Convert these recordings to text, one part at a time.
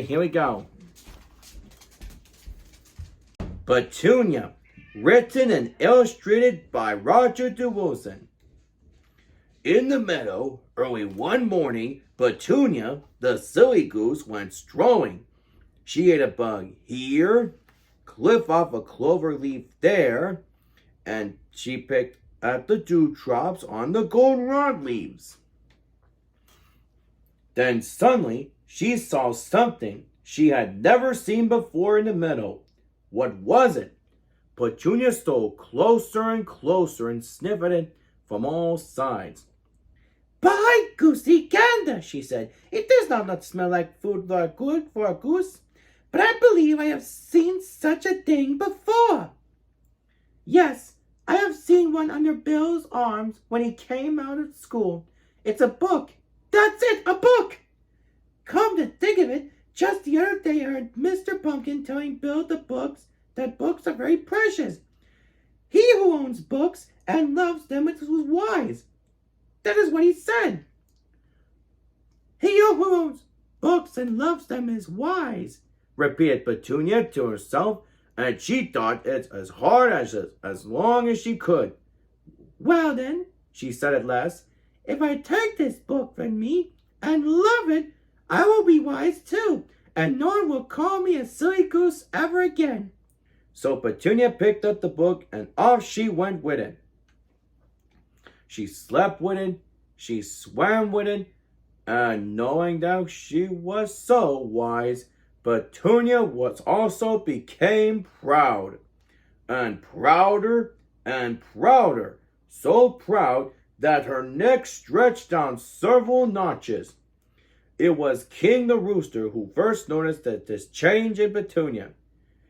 Here we go. Petunia, written and illustrated by Roger DeWilson. In the meadow, early one morning, Petunia, the silly goose, went strolling. She ate a bug here, clipped off a clover leaf there, and she picked at the dewdrops on the goldenrod leaves. Then suddenly she saw something she had never seen before in the meadow. What was it? Petunia stole closer and closer and sniffed at it from all sides. "By goosey gander," she said, "it does not smell like food good for a goose, but I believe I have seen such a thing before. Yes, I have seen one under Bill's arms when he came out of school. It's a book. That's it, a book! Come to think of it, just the other day I heard Mr. Pumpkin telling Bill that books are very precious. He who owns books and loves them is wise. That is what he said. He who owns books and loves them is wise," repeated Petunia to herself, and she thought it as hard as long as she could. "Well then," she said at last, "if I take this book from me and love it, I will be wise too, and no one will call me a silly goose ever again." So Petunia picked up the book and off she went with it. She slept with it, she swam with it, and knowing that she was so wise, Petunia also became proud, and prouder, so proud that her neck stretched down several notches. It was King the Rooster who first noticed this change in Petunia.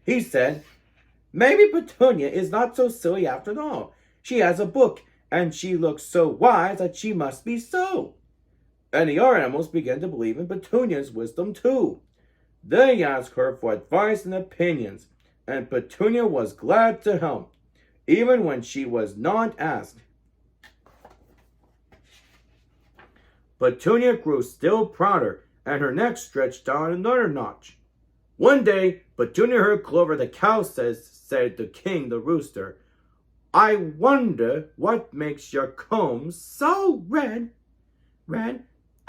He said, "Maybe Petunia is not so silly after all. She has a book, and she looks so wise that she must be so." And the other animals began to believe in Petunia's wisdom too. They asked her for advice and opinions, and Petunia was glad to help, even when she was not asked. Petunia grew still prouder, and her neck stretched down another notch. One day, Petunia heard Clover the cow say to King the Rooster, "I wonder what makes your comb so red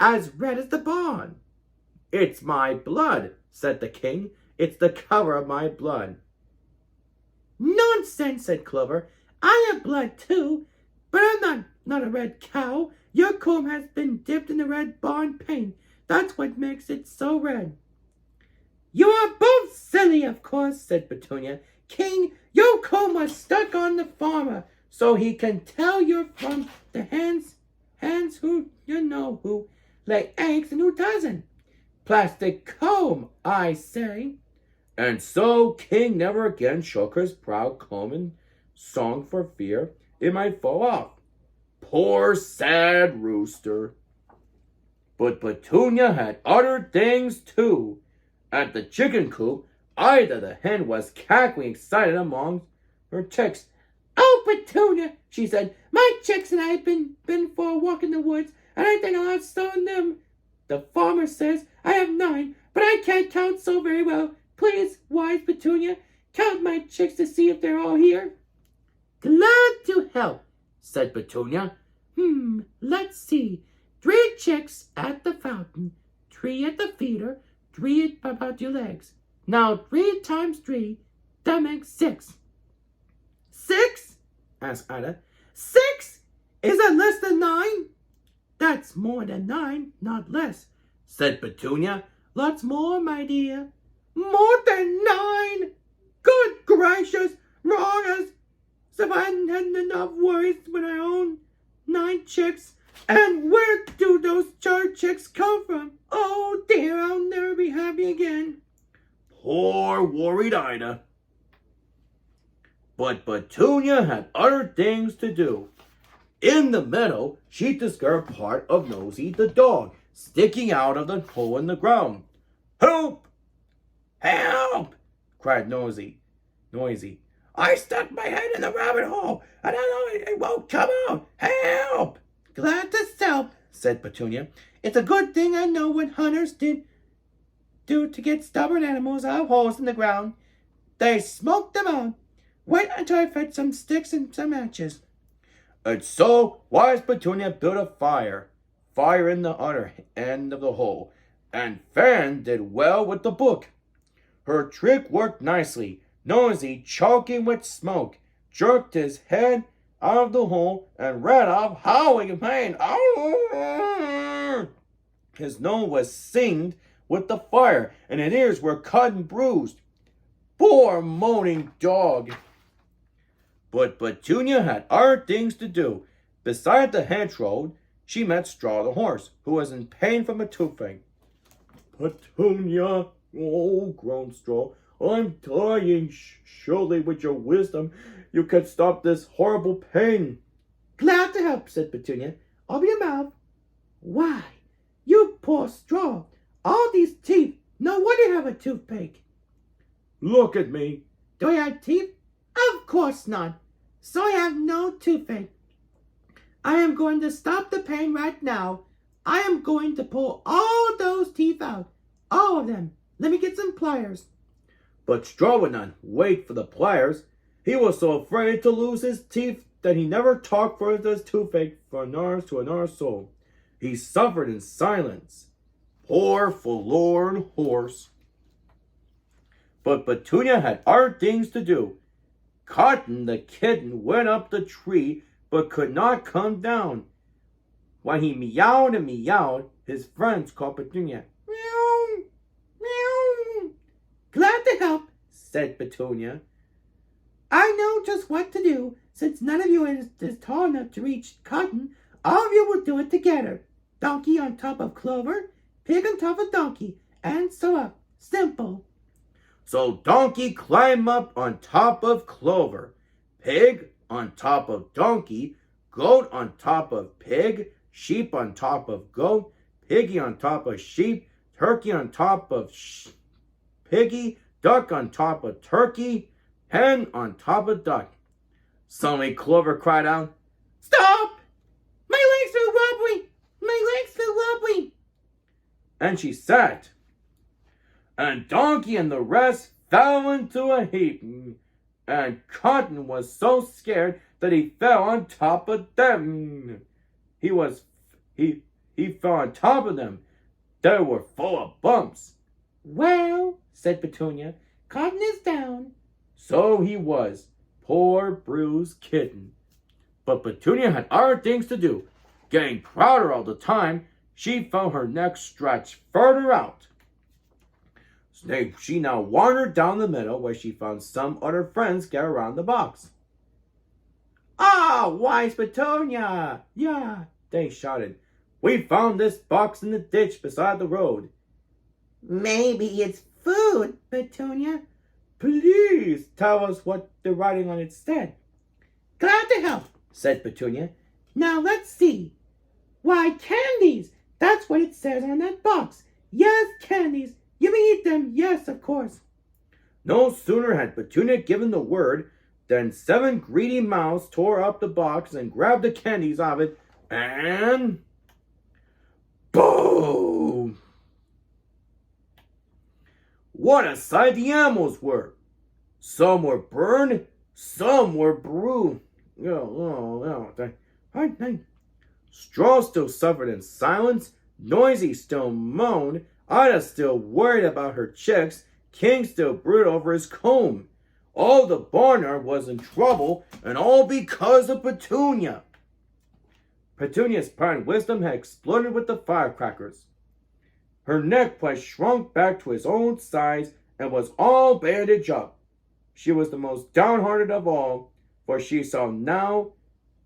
as the barn." "It's my blood," said the king. "It's the color of my blood." "Nonsense," said Clover. "I have blood too, but I'm not a red cow. Your comb has been dipped in the red barn paint. That's what makes it so red." "You are both silly, of course," said Petunia. "King, your comb was stuck on the farmer, so he can tell you're from the hens who lay eggs and who doesn't. Plastic comb, I say." And so King never again shook his proud comb in song for fear it might fall off. Poor sad rooster. But Petunia had other things too. At the chicken coop, Ida the hen was cackling excited among her chicks. "Oh, Petunia," she said, "my chicks and I have been for a walk in the woods, and I think I'll have stolen them. The farmer says I have 9, but I can't count so very well. Please, wise Petunia, count my chicks to see if they're all here." "Glad to help," said Petunia. Let's see. 3 chicks at the fountain, 3 at the feeder, 3 about your legs. Now 3 times 3, that makes 6. 6? Asked Ida. 6? Is that less than 9? That's more than 9, not less, said Petunia. Lots more, my dear. More than 9? Good gracious, wrong as if I hadn't had enough worries when I own 9 chicks. And where do those charred chicks come from? Oh dear, I'll never be happy again. Poor worried Ida. But Petunia had other things to do. In the meadow, she discovered part of Nosy the dog sticking out of the hole in the ground. "Help! Help!" cried Noisy. "I stuck my head in the rabbit hole, and I know it won't come out. Help!" "Glad to help," said Petunia. "It's a good thing I know what hunters do do to get stubborn animals out of holes in the ground. They smoked them out. Wait until I fetch some sticks and some matches. And so wise Petunia built a fire in the other end of the hole, and Fan did well with the book. Her trick worked nicely. Nosy, choking with smoke, jerked his head out of the hole and ran off howling in pain. His nose was singed with the fire, and his ears were cut and bruised. Poor moaning dog! But Petunia had other things to do. Beside the hedgerow, she met Straw the horse, who was in pain from a toothache. Petunia, oh, groaned Straw, I'm dying. Surely with your wisdom you can stop this horrible pain. Glad to help, said Petunia. Open your mouth. Why, you poor Straw, all these teeth. No wonder you have a toothache. Look at me. Do I have teeth? Of course not. So I have no toothache. I am going to stop the pain right now. I am going to pull all those teeth out. All of them. Let me get some pliers. But Straw would not wait for the pliers. He was so afraid to lose his teeth that he never talked for his toothache for an hour to another soul. He suffered in silence. Poor forlorn horse. But Petunia had other things to do. Cotton the kitten went up the tree, but could not come down. When he meowed and meowed, his friends called Petunia. Meow, meow. Glad to help, said Petunia. I know just what to do. Since none of you is tall enough to reach Cotton, all of you will do it together. Donkey on top of Clover, pig on top of donkey, and so up. Simple. So Donkey climbed up on top of Clover, Pig on top of Donkey, Goat on top of Pig, Sheep on top of Goat, Piggy on top of Sheep, Turkey on top of Piggy, Duck on top of Turkey, Hen on top of Duck. Suddenly Clover cried out, Stop! My legs are wobbly! My legs are wobbly! And she sat. And Donkey and the rest fell into a heap, and Cotton was so scared that he fell on top of them. He fell on top of them. They were full of bumps. Well, said Petunia, Cotton is down. So he was, poor bruised kitten. But Petunia had other things to do. Getting prouder all the time, she felt her neck stretch further out. She now wandered down the meadow where she found some other friends gathered around the box. Ah, wise Petunia! Yeah, they shouted. We found this box in the ditch beside the road. Maybe it's food, Petunia. Please tell us what the writing on it said. Glad to help, said Petunia. Now let's see. Why, candies! That's what it says on that box. Yes, candies. You may eat them, yes, of course. No sooner had Petunia given the word than 7 greedy mouths tore up the box and grabbed the candies out of it, and boom! What a sight the animals were! Some were burned, some were bruised. Straw still suffered in silence, Noisy still moaned, Ida still worried about her chicks, King still brooded over his comb. All the barnyard was in trouble, and all because of Petunia. Petunia's pride and wisdom had exploded with the firecrackers. Her neck was shrunk back to its own size and was all bandaged up. She was the most downhearted of all, for she saw now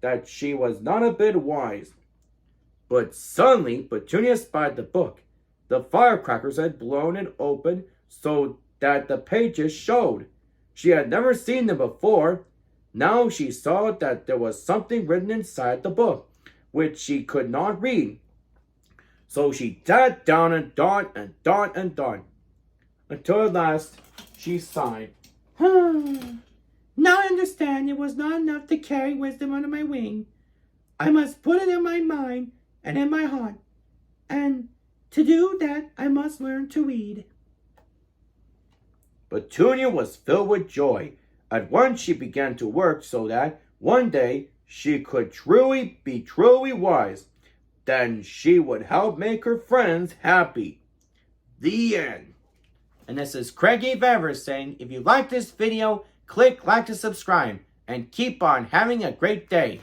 that she was not a bit wise. But suddenly Petunia spied the book. The firecrackers had blown it open so that the pages showed. She had never seen them before. Now she saw that there was something written inside the book, which she could not read. So she sat down and thought and thought and thought, until at last she sighed. Now I understand it was not enough to carry wisdom under my wing. I must put it in my mind and in my heart. And to do that, I must learn to read. Petunia was filled with joy. At once she began to work so that one day she could be truly wise. Then she would help make her friends happy. The end. And this is Craigie Vevers saying, if you like this video, click like to subscribe, and keep on having a great day.